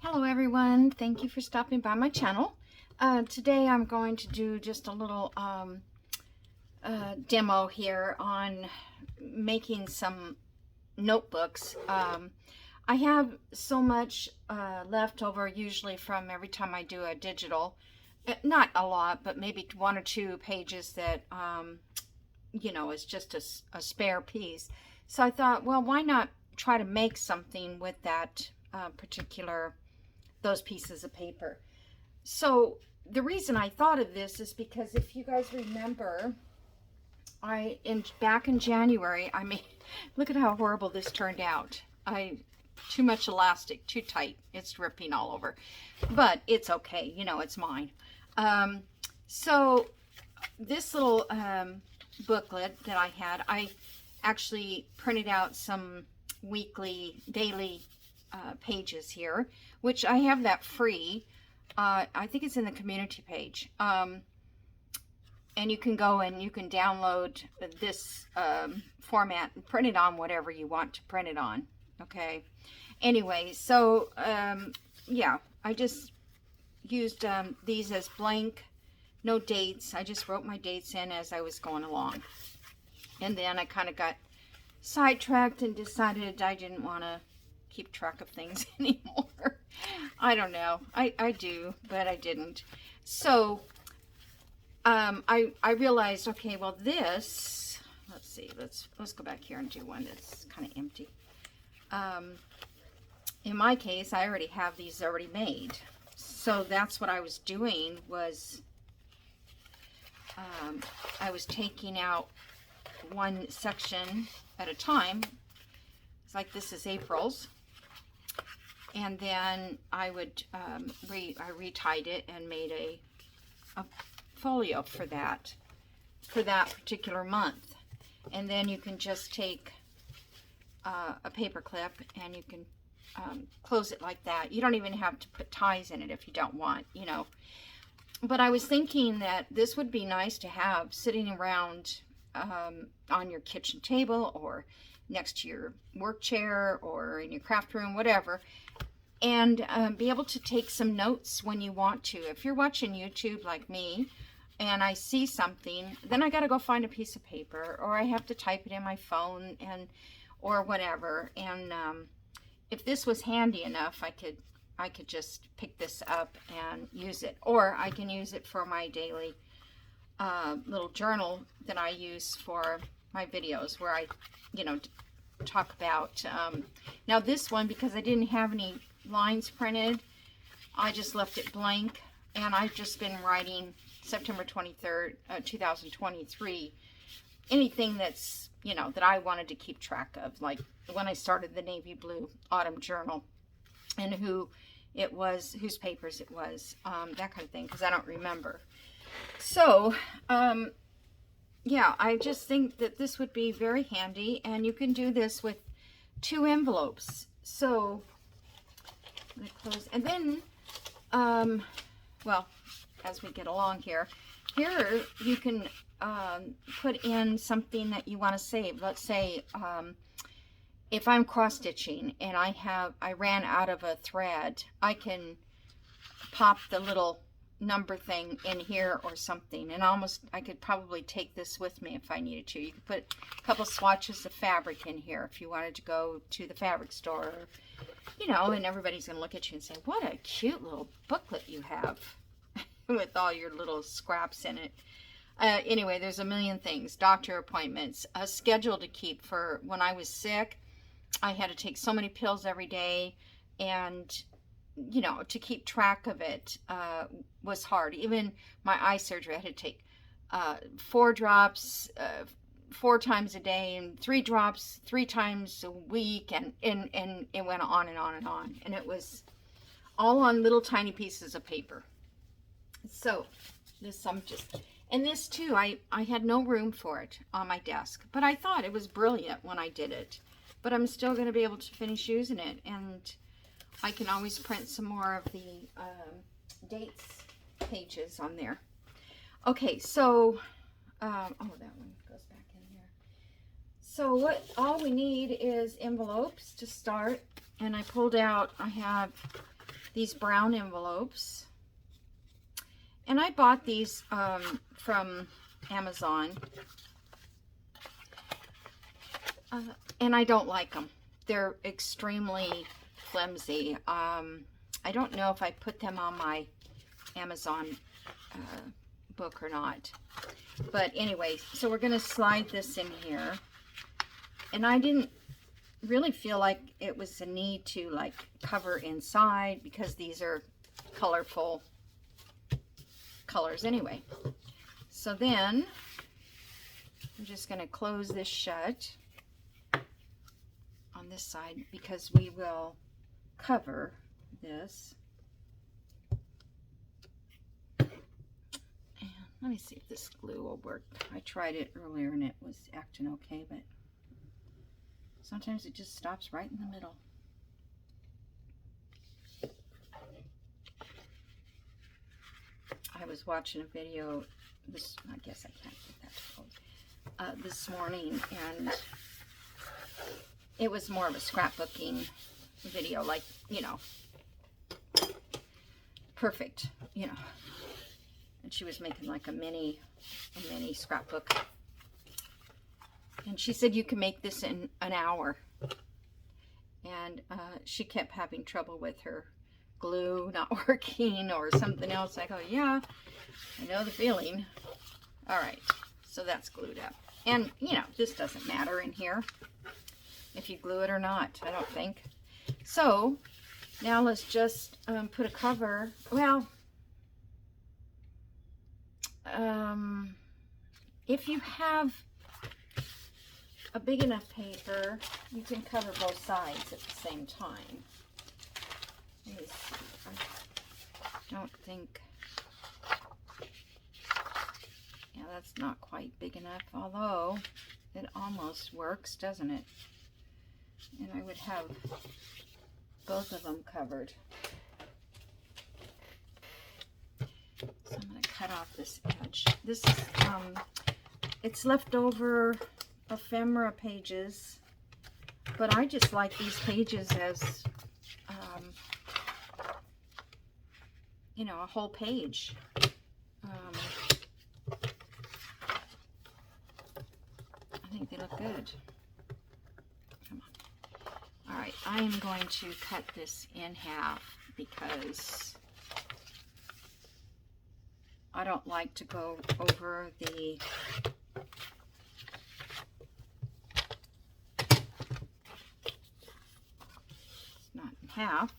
Hello everyone, thank you for stopping by my channel. Today I'm going to do just a little demo here on making some notebooks. I have so much left over usually from every time I do a digital. Not a lot, but maybe one or two pages that is just a spare piece. So I thought, well, why not try to make something with that those pieces of paper. So the reason I thought of this is because if you guys remember, back in January, look at how horrible this turned out. Too much elastic, too tight. It's dripping all over, but it's okay. It's mine. So this little booklet that I actually printed out some daily pages here, which I have that free. I think it's in the community page. And you can go and you can download this format and print it on whatever you want to print it on. Okay. Anyway, so yeah, I just used these as blank, no dates. I just wrote my dates in as I was going along. And then I kind of got sidetracked and decided I didn't want to keep track of things anymore. I don't know. I do, but I didn't. So I realized, okay, well this, let's see, let's go back here and do one that's kind of empty. In my case, I already have these already made. So that's what I was doing was I was taking out one section at a time. It's like this is April's. And then I would, I retied it and made a folio for that particular month. And then you can just take a paper clip and you can close it like that. You don't even have to put ties in it if you don't want, But I was thinking that this would be nice to have sitting around on your kitchen table or next to your work chair or in your craft room, whatever, and be able to take some notes when you want to. If you're watching YouTube like me and I see something, then I got to go find a piece of paper or I have to type it in my phone or whatever. And if this was handy enough, I could just pick this up and use it, or I can use it for my daily little journal that I use for my videos where I talk about now this one, because I didn't have any lines printed, I just left it blank, and I've just been writing September 23rd 2023, anything that's that I wanted to keep track of, like when I started the Navy Blue Autumn Journal and whose papers it was, that kind of thing, because I don't remember. So yeah, I just think that this would be very handy, and you can do this with 2 envelopes. So I'm going to close, and then well, as we get along here you can put in something that you want to save. Let's say if I'm cross stitching and I ran out of a thread, I can pop the little number thing in here or something, and I could probably take this with me if I needed to. You could put a couple swatches of fabric in here if you wanted to go to the fabric store, and everybody's gonna look at you and say, what a cute little booklet you have with all your little scraps in it. Anyway, there's a million things. Doctor appointments, a schedule to keep. For when I was sick, I had to take so many pills every day, and to keep track of it was hard. Even my eye surgery, I had to take 4 drops 4 times a day, and 3 drops 3 times a week, and it went on and on and on, and it was all on little tiny pieces of paper. So this and this too, I had no room for it on my desk, but I thought it was brilliant when I did it. But I'm still going to be able to finish using it, and I can always print some more of the dates pages on there. Okay, so oh, that one goes back in here. So all we need is envelopes to start, and I pulled out, I have these brown envelopes. And I bought these from Amazon. And I don't like them. They're extremely flimsy. I don't know if I put them on my Amazon book or not. But anyway, so we're going to slide this in here. And I didn't really feel like it was a need to like cover inside because these are colorful colors anyway. So then I'm just going to close this shut on this side because we will cover this. And let me see if this glue will work. I tried it earlier and it was acting okay, but sometimes it just stops right in the middle. I was watching a video this, I guess I can't get that to hold, this morning, and it was more of a scrapbooking video, like, you know, perfect, you know. And she was making like a mini scrapbook. And she said you can make this in an hour. And she kept having trouble with her glue not working or something else. I go, yeah, I know the feeling. All right, so that's glued up. And, you know, this doesn't matter in here if you glue it or not, I don't think. So now let's just put a cover. Well, if you have a big enough paper, you can cover both sides at the same time. Let me see. I don't think, yeah, that's not quite big enough, although it almost works, doesn't it? And I would have both of them covered. So I'm going to cut off this edge. This is, it's leftover ephemera pages, but I just like these pages as, you know, a whole page. I think they look good. Come on. All right, I am going to cut this in half because I don't like to go over the not in half.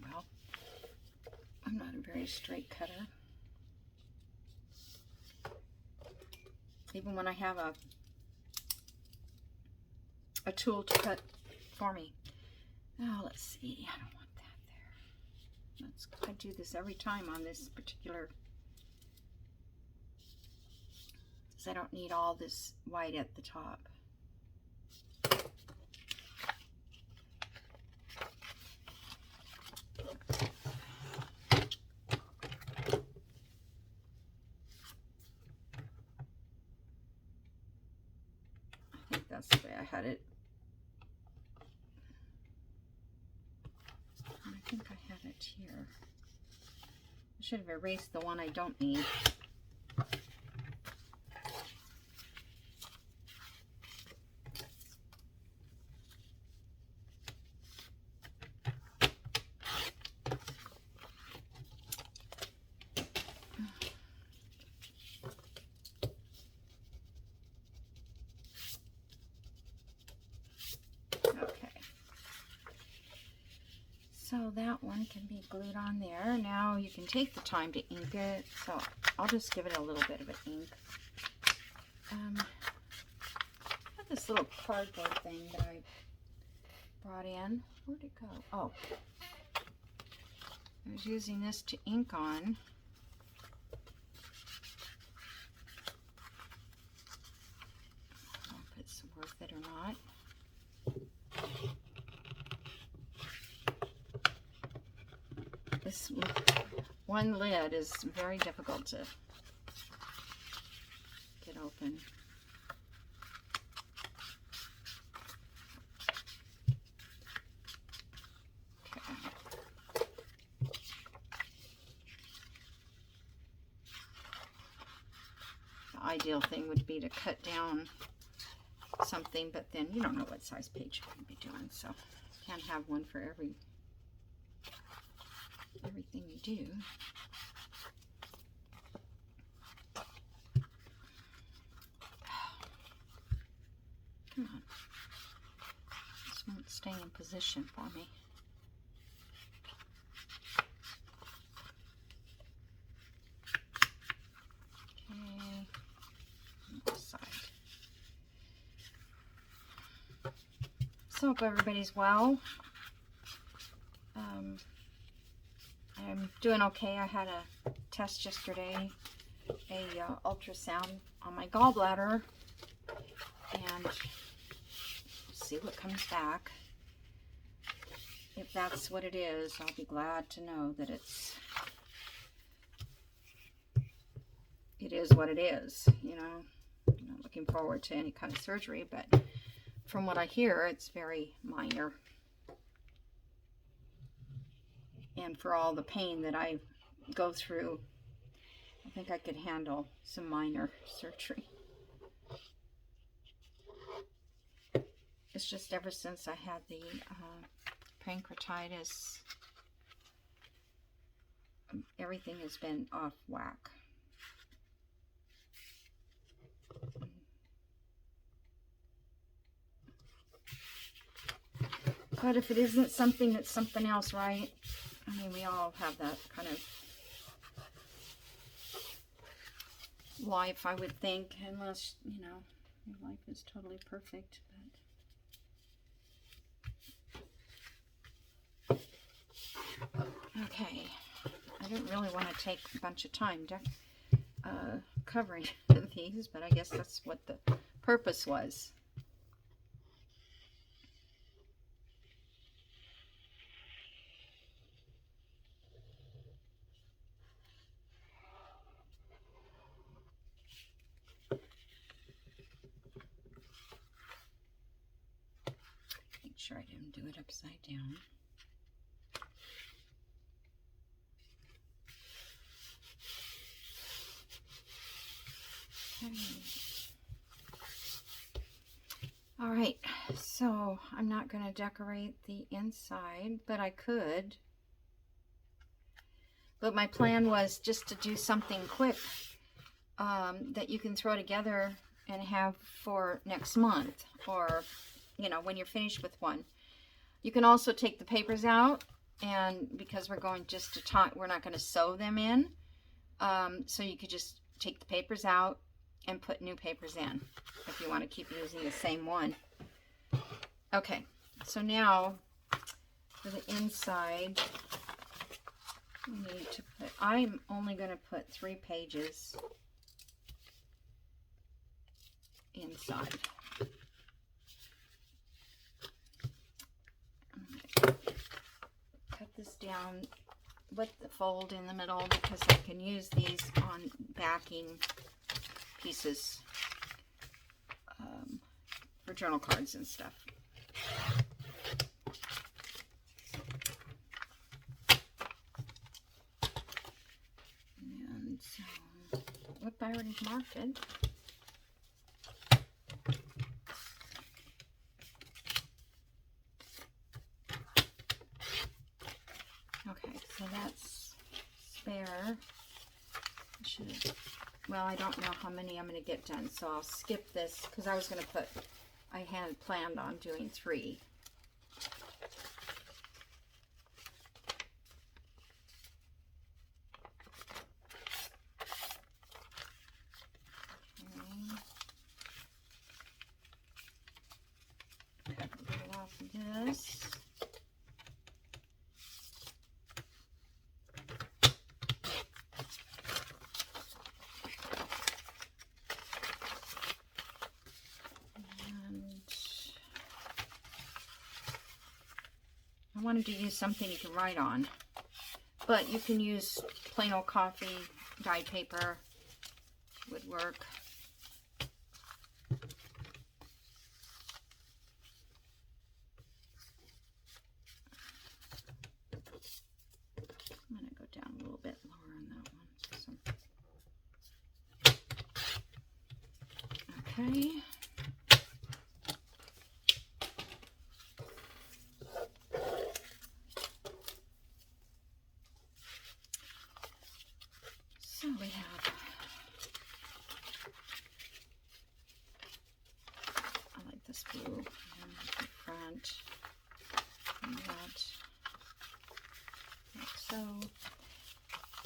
Well, I'm not a very straight cutter. Even when I have a tool to cut for me. Now let's see. I don't want that there. I do this every time on this particular, because I don't need all this white at the top. I think that's the way I had it. I think I had it here. I should have erased the one I don't need. So that one can be glued on there. Now you can take the time to ink it. So I'll just give it a little bit of an ink. I have this little cardboard thing that I brought in. Where'd it go? Oh, I was using this to ink on. I don't know if it's worth it or not. This one lid is very difficult to get open. Okay. ideal thing would be to cut down something, but then you don't know what size page you're going to be doing, so you can't have one for everything you do. Come on. This won't stay in position for me. Okay. This side. So hope everybody's well. I'm doing okay. I had a test yesterday, a ultrasound on my gallbladder, and we'll see what comes back. If that's what it is, I'll be glad to know that it is what it is. You know, I'm not looking forward to any kind of surgery, but from what I hear, it's very minor. And for all the pain that I go through, I think I could handle some minor surgery. It's just ever since I had the pancreatitis, everything has been off whack. But if it isn't something, it's something else, right? I mean, we all have that kind of life, I would think, unless, you know, your life is totally perfect. But okay, I didn't really want to take a bunch of time covering these, but I guess that's what the purpose was. Make sure I didn't do it upside down. Okay. All right, so I'm not going to decorate the inside, but I could. But my plan was just to do something quick that you can throw together and have for next month, or, you know, when you're finished with one. You can also take the papers out, and because we're going just to tie, we're not going to sew them in, so you could just take the papers out and put new papers in if you want to keep using the same one. Okay, so now for the inside, we need to put, I'm only going to put 3 pages inside. Cut this down with the fold in the middle because I can use these on backing pieces for journal cards and stuff. And so, whoop, I already marked it. Okay, so that's spare. Well, I don't know how many I'm going to get done, so I'll skip this because I was going to put, I had planned on doing 3. Okay. Cut a little off of this. I wanted to use something you can write on, but you can use plain old coffee, dyed paper, would work. I'm going to go down a little bit lower on that one. Okay. So we have, I like this blue and the front and that.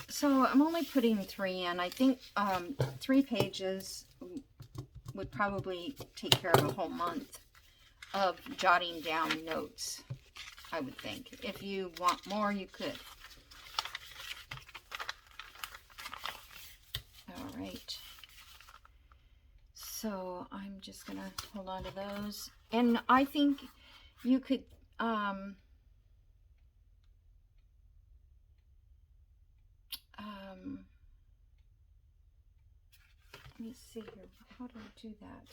So I'm only putting 3 in. I think 3 pages would probably take care of a whole month of jotting down notes, I would think. If you want more, you could. All right. So I'm just going to hold on to those. And I think you could... let me see here. How do I do that?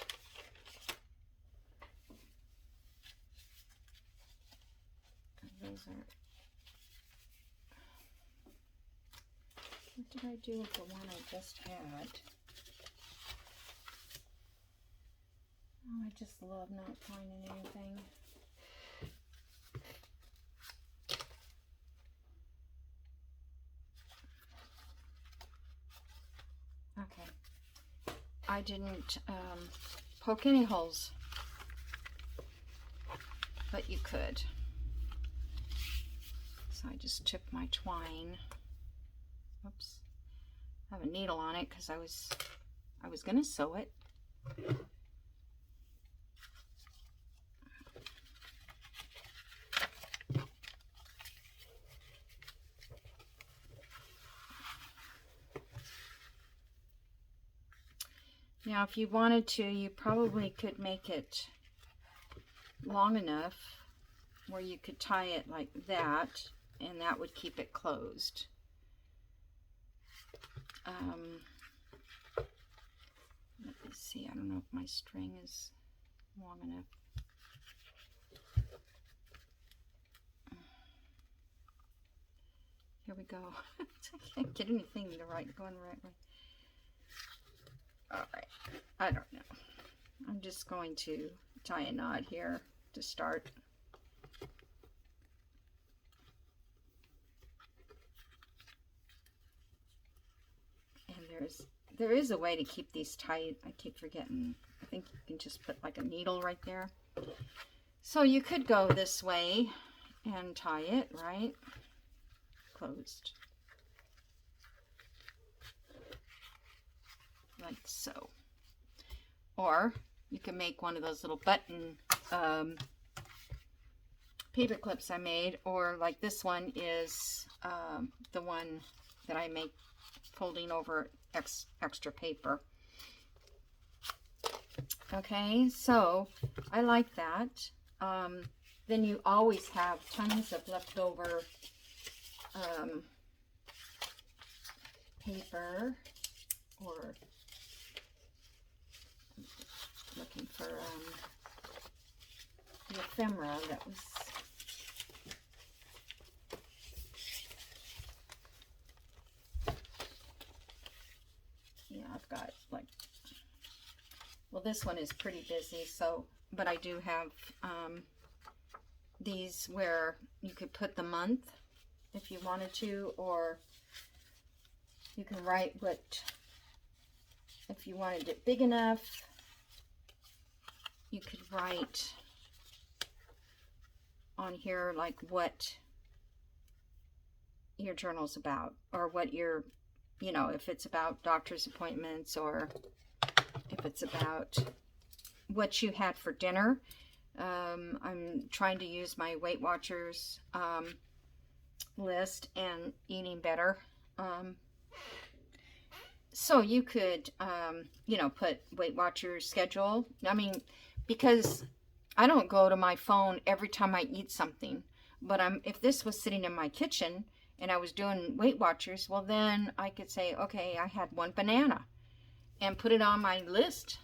Those are... What did I do with the one I just had? Oh, I just love not finding anything. Okay. I didn't poke any holes, but you could. So I just took my twine. Oops. I have a needle on it because I was gonna sew it. Now, if you wanted to, you probably could make it long enough where you could tie it like that, and that would keep it closed. Let me see. I don't know if my string is long enough. Here we go. I can't get anything going the right way. All right, I don't know. I'm just going to tie a knot here to start. And there is a way to keep these tight. I keep forgetting. I think you can just put like a needle right there. So you could go this way and tie it, right? Closed. Like so. Or you can make one of those little button paper clips I made, or like this one is the one that I make folding over extra paper. Okay, so I like that. Then you always have tons of leftover paper, or looking for the ephemera that was I've got like, well, this one is pretty busy, so, but I do have these where you could put the month if you wanted to, or you can write what, if you wanted it big enough, you could write on here like what your journal's about, or what your, you know, if it's about doctor's appointments, or if it's about what you had for dinner. I'm trying to use my Weight Watchers list and eating better. So you could, you know, put Weight Watchers schedule. I mean, because I don't go to my phone every time I eat something, but if this was sitting in my kitchen and I was doing Weight Watchers, well, then I could say, okay, I had 1 banana, and put it on my list.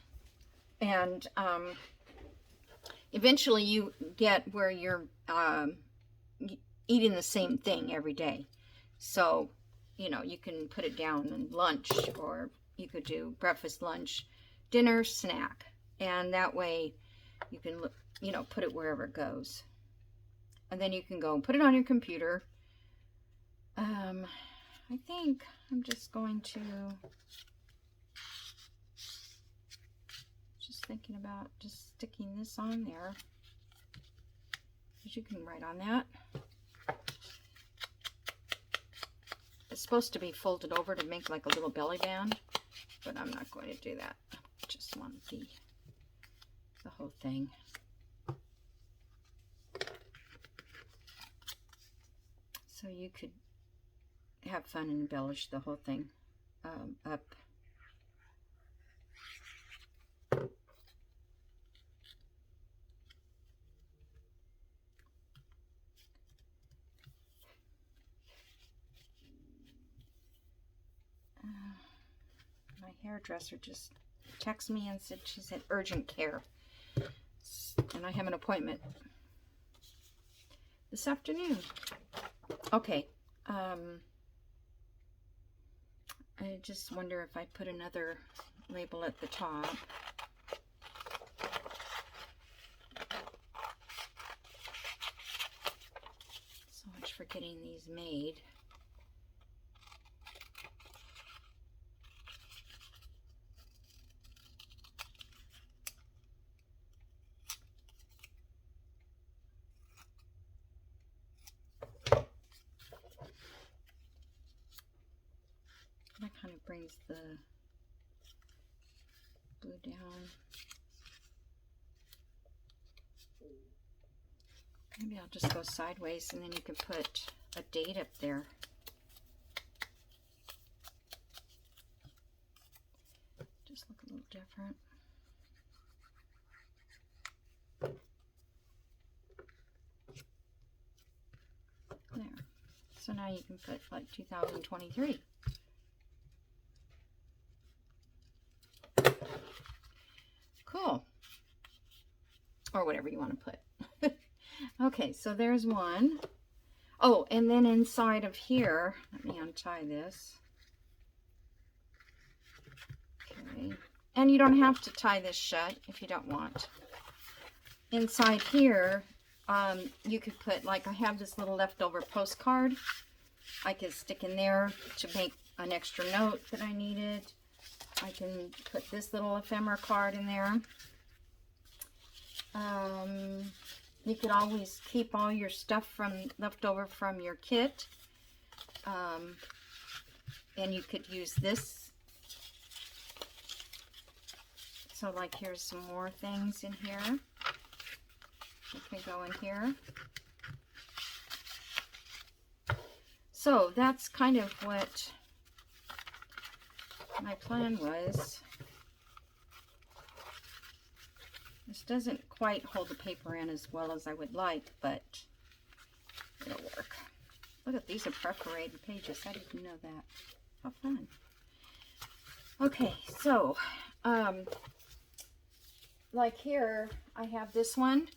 And eventually you get where you're eating the same thing every day. So, you know, you can put it down in lunch, or you could do breakfast, lunch, dinner snack. And that way you can, you know, put it wherever it goes. And then you can go and put it on your computer. I think I'm just going to, just thinking about just sticking this on there. Because you can write on that. It's supposed to be folded over to make like a little belly band, but I'm not going to do that. I just want the whole thing. So you could have fun and embellish the whole thing up. My hairdresser just texted me and said she's at urgent care. And I have an appointment this afternoon. Okay. I just wonder if I put another label at the top. So much for getting these made. That kind of brings the blue down. Maybe I'll just go sideways and then you can put a date up there. Just look a little different. There. So now you can put like 2023. Cool. Or whatever you want to put. Okay, so there's one. Oh, and then inside of here, let me untie this. Okay. And you don't have to tie this shut if you don't want. Inside here, you could put, like I have this little leftover postcard. I could stick in there to make an extra note that I needed. I can put this little ephemera card in there. You could always keep all your stuff left over from your kit. And you could use this. So like here's some more things in here. You can go in here. So that's kind of what my plan was. This doesn't quite hold the paper in as well as I would like, but it'll work. Look at these are perforated pages. I didn't know that. How fun. Okay, so like here I have this one.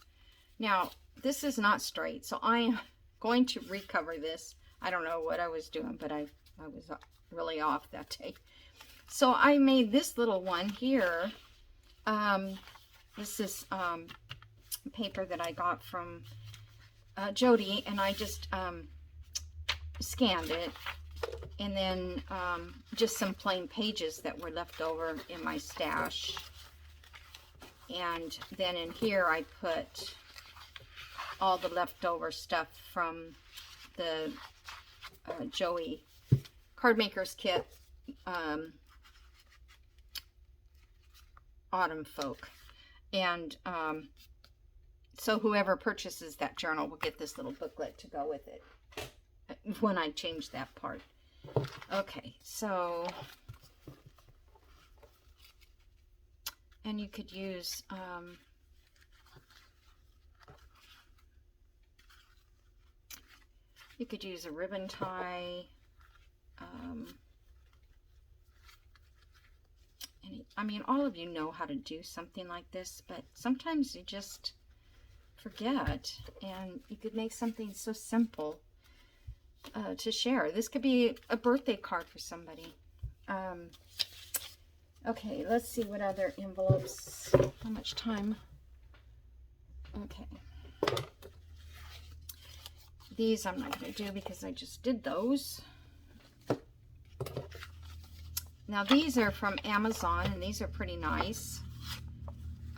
Now this is not straight, so I am going to recover this. I don't know what I was doing, but I was really off that day. So I made this little one here. This is paper that I got from Jody, and I just scanned it, and then just some plain pages that were left over in my stash. And then in here I put all the leftover stuff from the Joey Card Maker's Kit Autumn Folk. And so whoever purchases that journal will get this little booklet to go with it when I change that part. Okay, so, and you could use a ribbon tie. I mean, all of you know how to do something like this, but sometimes you just forget, and you could make something so simple to share. This could be a birthday card for somebody. Okay, let's see what other envelopes, how much time. Okay. These I'm not going to do because I just did those. Now these are from Amazon, and these are pretty nice.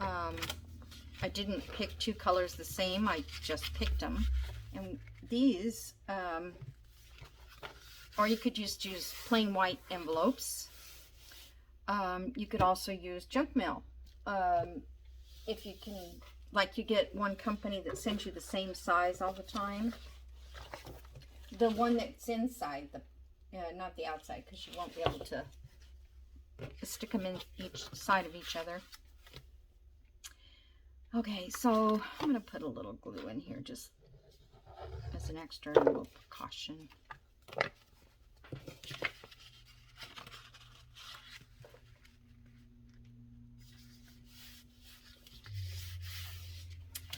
I didn't pick two colors the same, I just picked them. And these, or you could just use plain white envelopes. You could also use junk mail. If you can, like you get one company that sends you the same size all the time. The one that's inside, not the outside, because you won't be able to stick them in each side of each other. Okay, so I'm going to put a little glue in here just as an extra little precaution.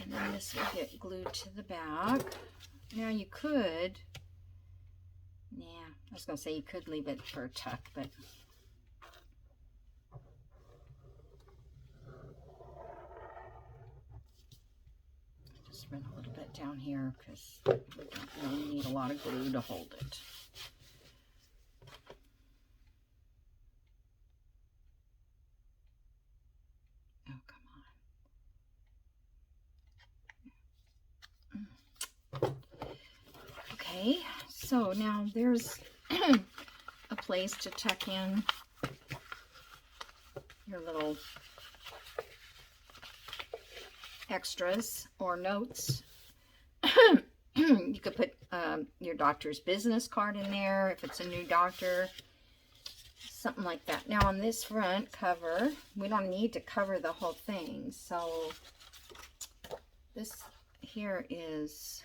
And then this will get glued to the back. Now you could, I was going to say you could leave it for a tuck, but just run a little bit down here because we don't really need a lot of glue to hold it. Oh, come on. Okay, so now there's a place to tuck in your little extras or notes. You could put your doctor's business card in there if it's a new doctor, something like that. Now on this front cover, we don't need to cover the whole thing, so this here is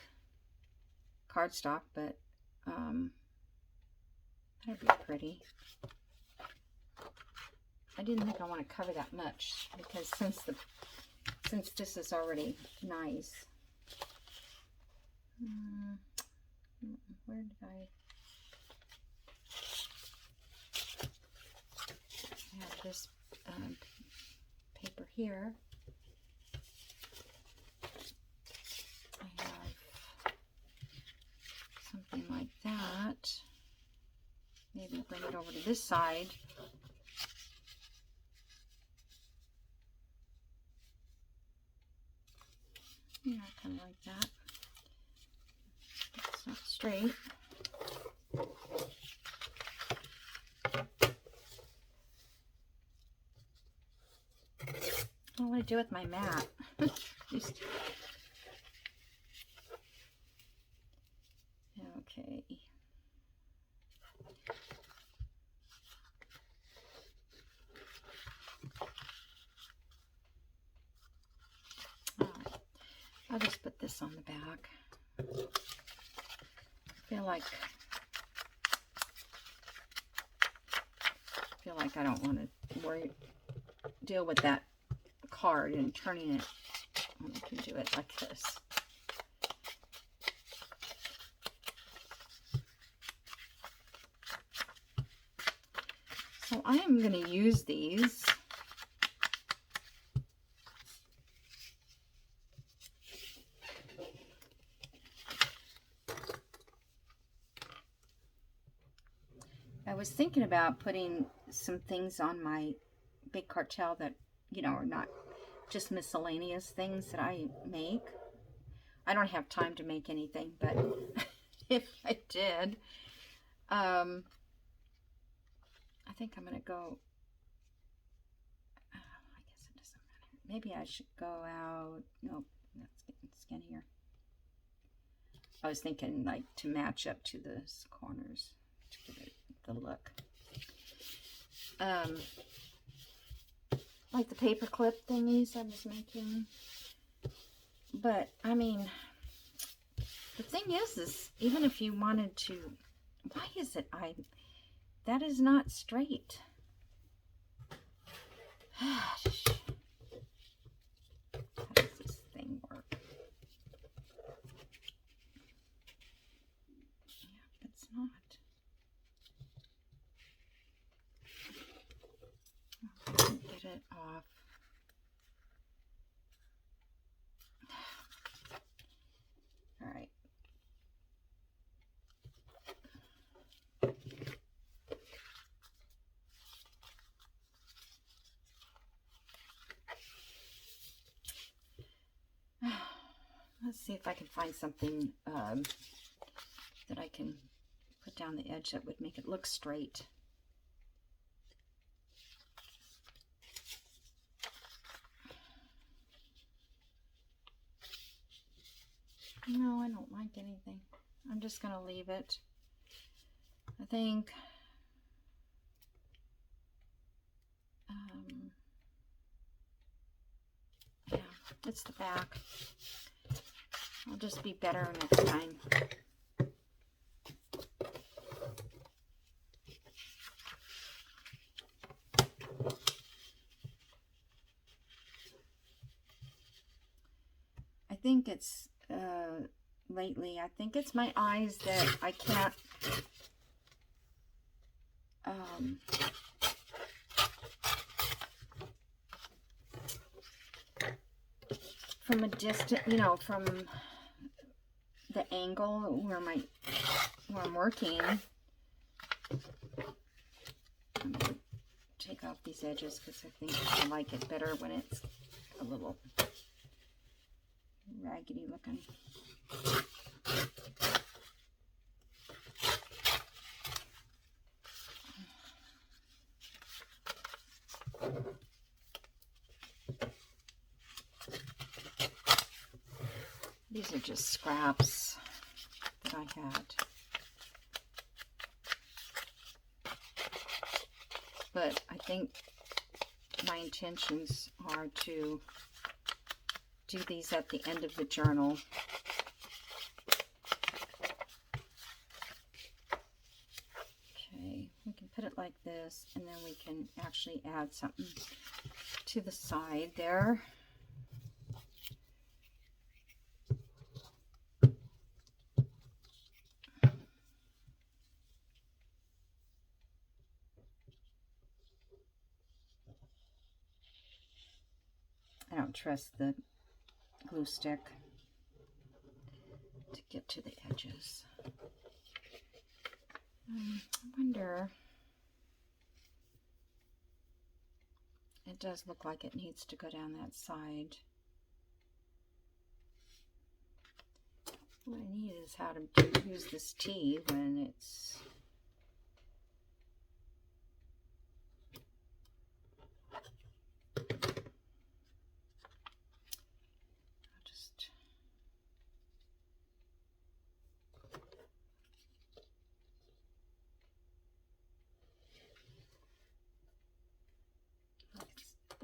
cardstock, but that'd be pretty. I didn't think I want to cover that much because since this is already nice. Where did I have this paper here? I have something like that. Maybe bring it over to this side. Yeah, kind of like that. It's not straight. What do I do with my mat? Okay. All right. I'll just put this on the back. I feel like I don't want to deal with that card and turning it. I can do it like this. So I am going to use these. I was thinking about putting some things on my big cartel that, are not just miscellaneous things that I make. I don't have time to make anything, but if I did, I think I'm going to go, I guess it doesn't matter. Maybe I should go out, nope, that's getting skinnier. I was thinking like to match up to the corners to give it the look. Like the paper clip thingies I was making. But I mean, the thing is even if you wanted to, why is it that is not straight? How does this thing work? Yeah, it's not. it off. All right. Let's see if I can find something that I can put down the edge that would make it look straight. No, I don't like anything. I'm just going to leave it. I think yeah, it's the back. I'll just be better next time. I think it's lately, I think it's my eyes that I can't from a distance, you know, from the angle where I'm working. I'm gonna take off these edges because I think I like it better when it's a little raggedy looking. These are just scraps that I had. But I think my intentions are to do these at the end of the journal. Okay, we can put it like this, and then we can actually add something to the side there. I don't trust the glue stick to get to the edges. I wonder, it does look like it needs to go down that side. What I need is how to use this T when it's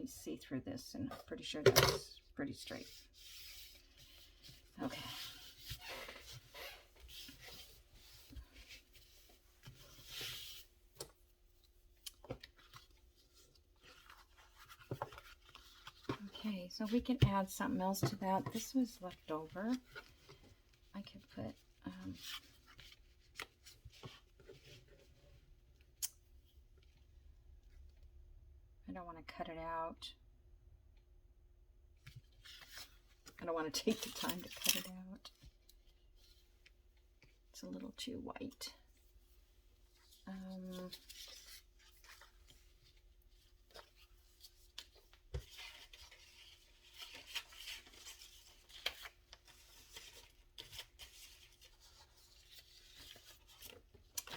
see through this, and I'm pretty sure that's pretty straight. Okay. Okay, so we can add something else to that. This was left over. I could put I don't want to cut it out. I don't want to take the time to cut it out. It's a little too white. I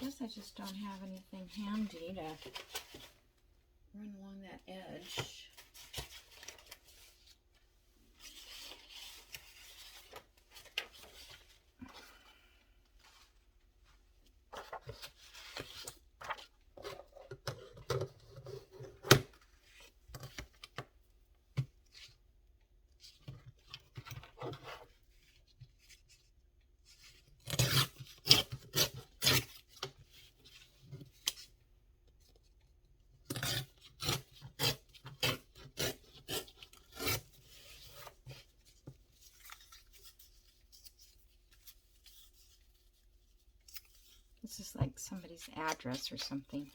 guess I just don't have anything handy to run along that edge. This is like somebody's address or something.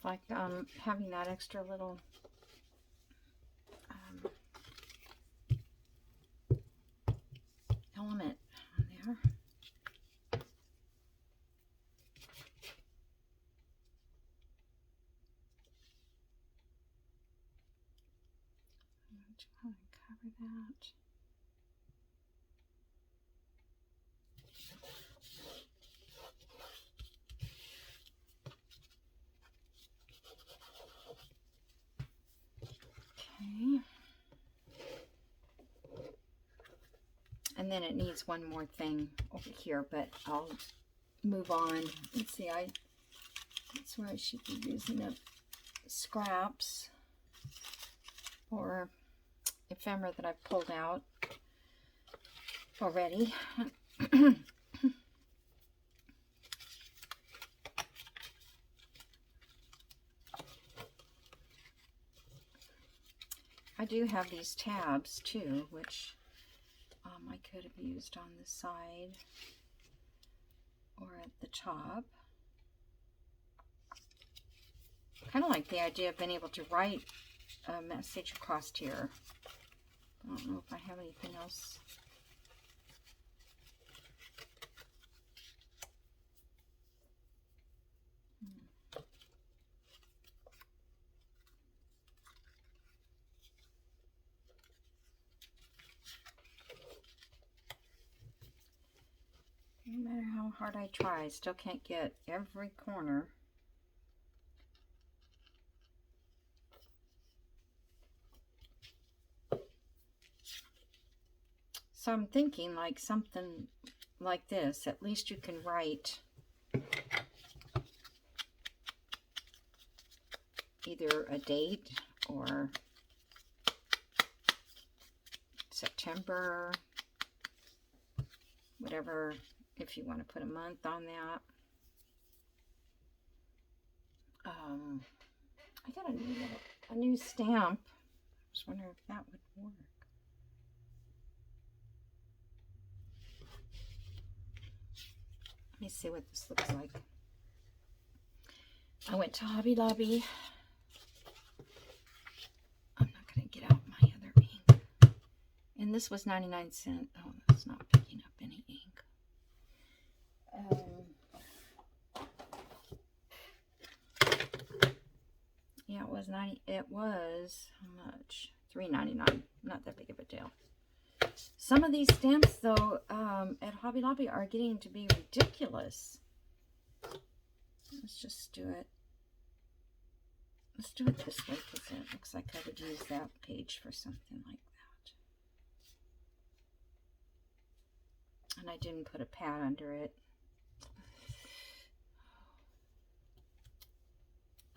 like having that extra little element on there. I'm going to cover that. Okay. And then it needs one more thing over here, but I'll move on. Let's see, that's where I should be using up scraps or ephemera that I've pulled out already. I do have these tabs too, which I could have used on the side or at the top. Kind of like the idea of being able to write a message across here. I don't know if I have anything else. No matter how hard I try, I still can't get every corner. So I'm thinking like something like this. At least you can write either a date or September, whatever, if you want to put a month on that. I got a new stamp. I was wondering if that would work. Let me see what this looks like. I went to Hobby Lobby. I'm not going to get out my other ink. And this was 99¢. Oh, that's not picking up any ink. Yeah, it was how much? $3.99. Not that big of a deal. Some of these stamps, though, at Hobby Lobby are getting to be ridiculous. Let's just do it. Let's do it this way because it looks like I would use that page for something like that. And I didn't put a pad under it.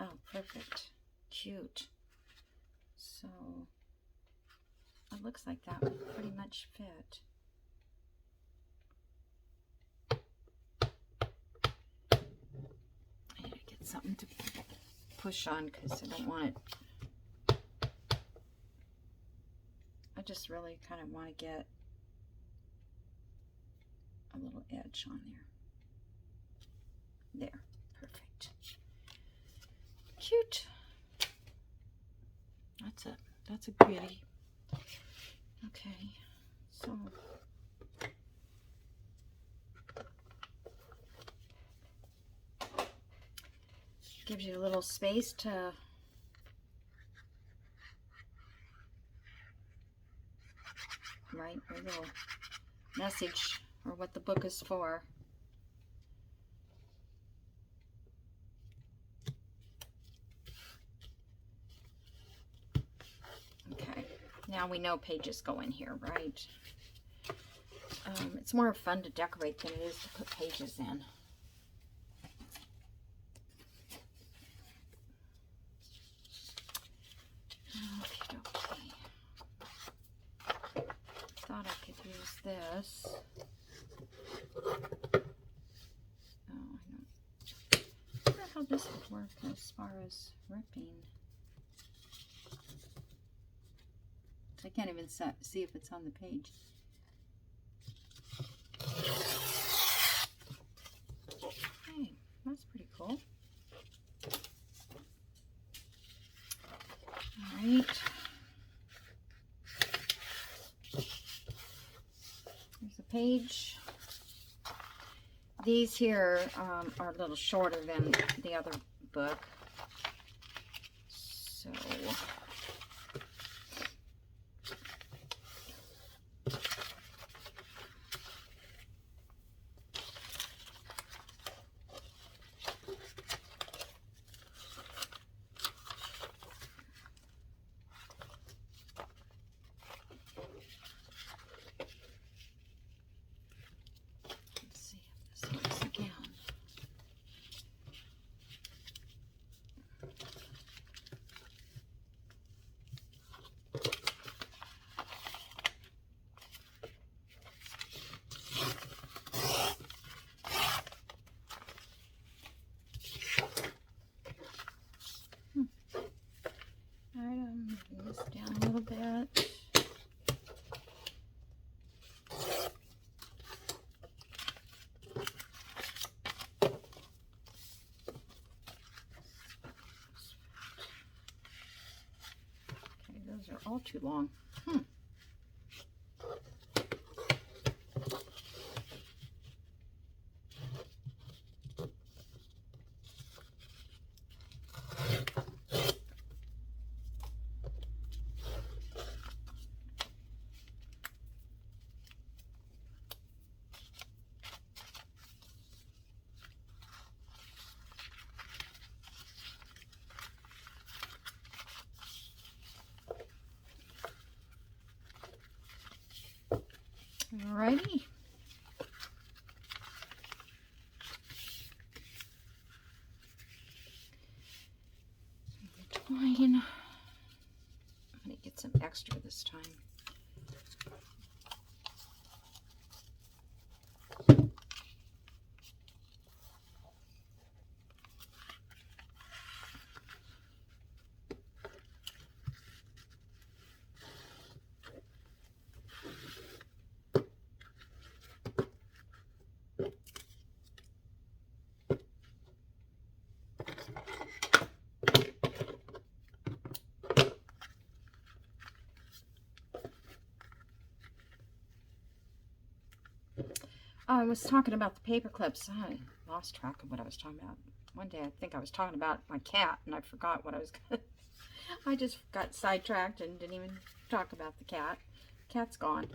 Oh, perfect. Cute. So it looks like that would pretty much fit. I need to get something to push on because I don't want it. I just really kind of want to get a little edge on there. There. Perfect. Cute. That's a goodie. Okay, so gives you a little space to write a little message or what the book is for. Okay, now we know pages go in here, right? It's more fun to decorate than it is to put pages in. Okay. Thought I could use this. Oh, I don't know how this would work as far as ripping. I can't even see if it's on the page. Hey, that's pretty cool. page. These here are a little shorter than the other book. So this down a little bit. Okay, those are all too long. Alrighty. Twine. I'm gonna get some extra this time. I was talking about the paper clips. I lost track of what I was talking about. One day I think I was talking about my cat and I forgot what I was gonna I just got sidetracked and didn't even talk about the cat. Cat's gone.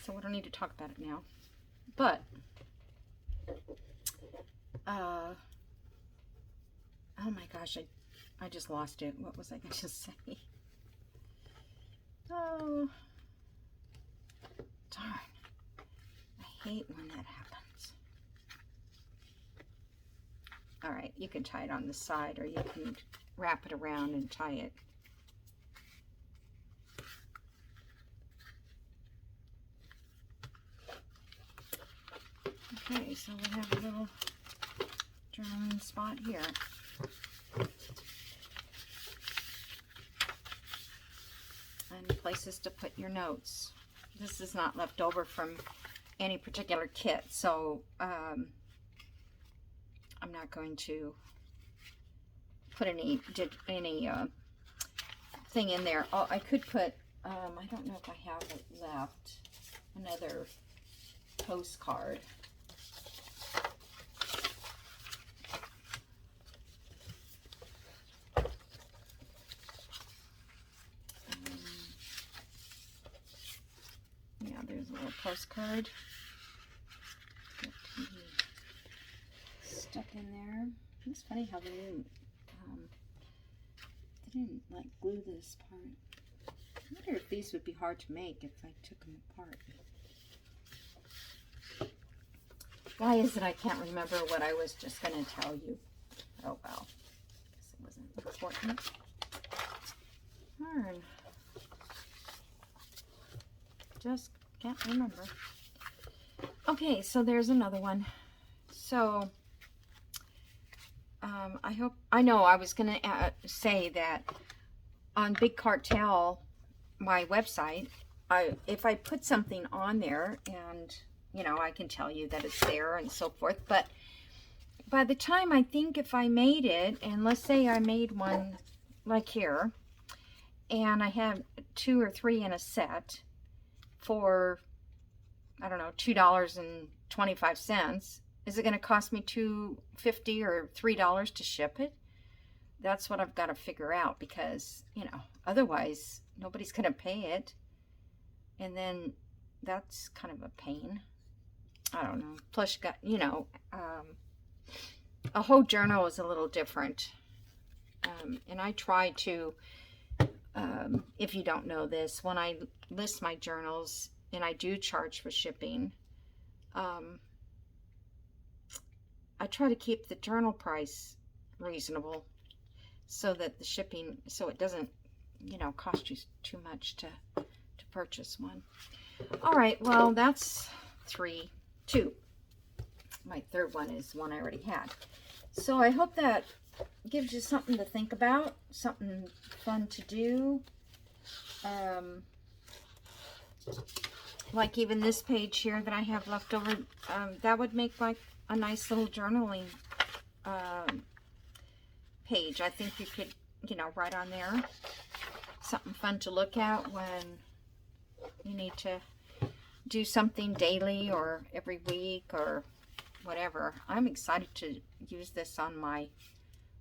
So I don't need to talk about it now. But oh my gosh, I just lost it. What was I gonna say? Oh darn. I hate when that happens. All right, you can tie it on the side or you can wrap it around and tie it. Okay, so we have a little journaling spot here. And places to put your notes. This is not left over from any particular kit, so I'm not going to put any thing in there. Oh, I could put I don't know if I have it left, another postcard. Yeah, there's a little postcard that can be stuck in there. It's funny how they didn't like glue this part. I wonder if these would be hard to make if I took them apart. Why is it I can't remember what I was just going to tell you? Oh well, guess it wasn't important. Darn. Just can't remember. Okay, so there's another one. So I know I was gonna say that on Big Cartel, my website, if I put something on there and you know I can tell you that it's there and so forth, but by the time I think if I made it, and let's say I made one like here and I have 2 or 3 in a set for I don't know, $2.25. Is it going to cost me $2.50 or $3 to ship it? That's what I've got to figure out, because, you know, otherwise nobody's going to pay it. And then that's kind of a pain. I don't know. Plus, you got, you know, a whole journal is a little different. And I try to, if you don't know this, when I list my journals, and I do charge for shipping, I try to keep the journal price reasonable, so that the shipping, so it doesn't, you know, cost you too much to purchase one. All right, well, that's 2. My third one is one I already had. So I hope that gives you something to think about, something fun to do. Like even this page here that I have left over, that would make like a nice little journaling page. I think you could, you know, write on there something fun to look at when you need to do something daily or every week or whatever. I'm excited to use this on my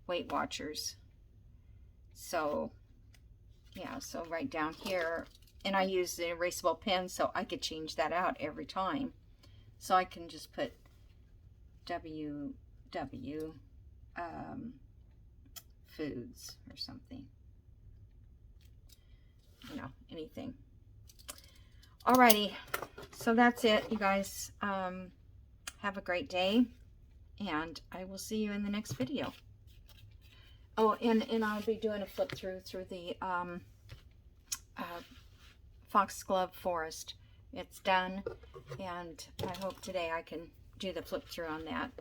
Weight Watchers. So yeah, so right down here, and I use the erasable pen, so I could change that out every time. So I can just put WW foods or something, you know, anything. Alrighty, so that's it, you guys. Have a great day, and I will see you in the next video. Oh, and I'll be doing a flip through the Foxglove Forest. It's done, and I hope today I can do the flip through on that.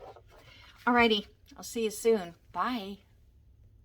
Alrighty, I'll see you soon. Bye.